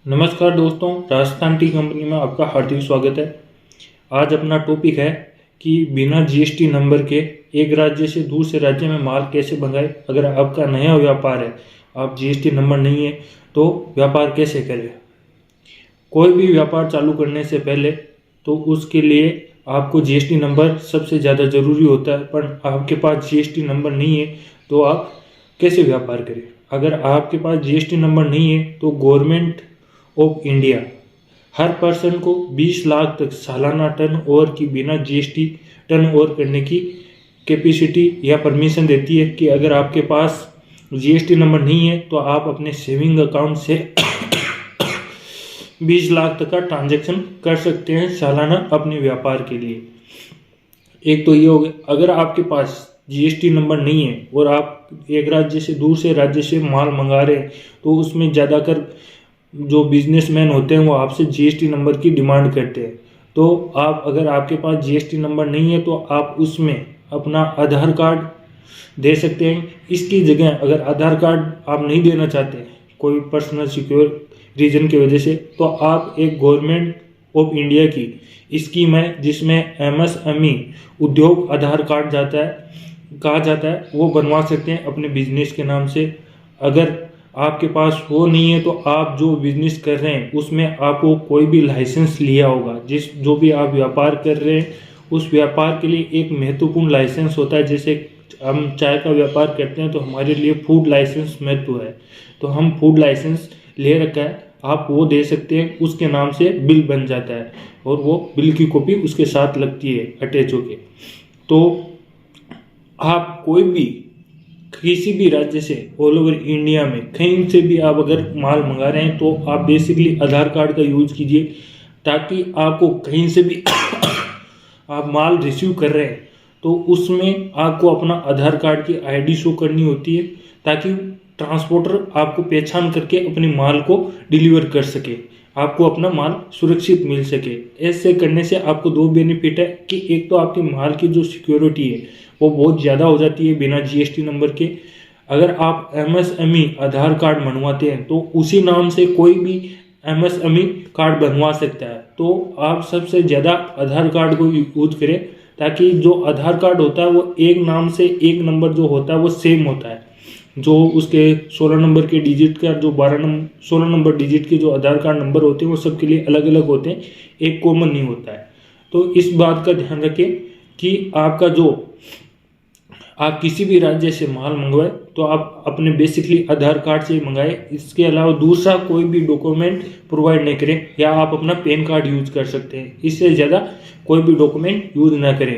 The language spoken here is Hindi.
नमस्कार दोस्तों, राजस्थान टी कंपनी में आपका हार्दिक स्वागत है। आज अपना टॉपिक है कि बिना जीएसटी नंबर के एक राज्य से दूसरे राज्य में माल कैसे मंगाए। अगर आपका नया व्यापार है, आप जीएसटी नंबर नहीं है तो व्यापार कैसे करें। कोई भी व्यापार चालू करने से पहले तो उसके लिए आपको जीएसटी नंबर सबसे ज़्यादा ज़रूरी होता है, पर आपके पास जीएसटी नंबर नहीं है तो आप कैसे व्यापार करें। अगर आपके पास जीएसटी नंबर नहीं है तो government of India her person को 20 लाख तक सालाना टर्न ओवर की बिना जीएसटी टर्न ओवर करने की कैपेसिटी या परमिशन देती है कि अगर आपके पास जीएसटी नंबर नहीं है तो आप अपने सेविंग अकाउंट से 20 लाख तक का ट्रांजैक्शन कर सकते हैं सालाना अपने व्यापार के लिए। एक तो ये हो गया। अगर आपके पास जीएसटी नंबर नहीं है और आप एक राज्य से दूसरे राज्य से माल मंगा रहे हैं तो उसमें ज़्यादातर जो बिजनेसमैन होते हैं वो आपसे जीएसटी नंबर की डिमांड करते हैं। तो आप अगर आपके पास जीएसटी नंबर नहीं है तो आप उसमें अपना आधार कार्ड दे सकते हैं। इसकी जगह अगर आधार कार्ड आप नहीं देना चाहते कोई पर्सनल सिक्योर रीजन की वजह से, तो आप एक गवर्नमेंट ऑफ इंडिया की स्कीम है जिसमें एमएसएमई उद्योग आधार कार्ड कहा जाता है, वो बनवा सकते हैं अपने बिजनेस के नाम से। अगर आपके पास वो नहीं है तो आप जो बिजनेस कर रहे हैं उसमें आपको कोई भी लाइसेंस लिया होगा। जो भी आप व्यापार कर रहे हैं उस व्यापार के लिए एक महत्वपूर्ण लाइसेंस होता है। जैसे हम चाय का व्यापार करते हैं तो हमारे लिए फूड लाइसेंस महत्व है, तो हम फूड लाइसेंस ले रखा है, आप वो दे सकते हैं। उसके नाम से बिल बन जाता है और वो बिल की कॉपी उसके साथ लगती है अटैच होके। तो आप कोई भी किसी भी राज्य से ऑल ओवर इंडिया में कहीं से भी आप अगर माल मंगा रहे हैं तो आप बेसिकली आधार कार्ड का यूज कीजिए, ताकि आपको कहीं से भी आप माल रिसीव कर रहे हैं तो उसमें आपको अपना आधार कार्ड की आईडी शो करनी होती है, ताकि ट्रांसपोर्टर आपको पहचान करके अपने माल को डिलीवर कर सके, आपको अपना माल सुरक्षित मिल सके। ऐसे करने से आपको दो बेनिफिट है कि एक तो आपके माल की जो सिक्योरिटी है वो बहुत ज़्यादा हो जाती है बिना जीएसटी नंबर के। अगर आप एमएसएमई आधार कार्ड बनवाते हैं तो उसी नाम से कोई भी एमएसएमई कार्ड बनवा सकता है, तो आप सबसे ज़्यादा आधार कार्ड को यूज करें, ताकि जो आधार कार्ड होता है वो एक नाम से एक नंबर जो होता है वो सेम होता है। जो उसके 16 नंबर के डिजिट का जो 16 नंबर डिजिट के जो आधार कार्ड नंबर होते हैं वो सबके लिए अलग अलग होते हैं, एक कॉमन नहीं होता है। तो इस बात का ध्यान रखें कि आप किसी भी राज्य से माल मंगवाए तो आप अपने बेसिकली आधार कार्ड से मंगाए। इसके अलावा दूसरा कोई भी डॉक्यूमेंट प्रोवाइड नहीं करें, या आप अपना पैन कार्ड यूज कर सकते हैं। इससे ज़्यादा कोई भी डॉक्यूमेंट यूज ना करें।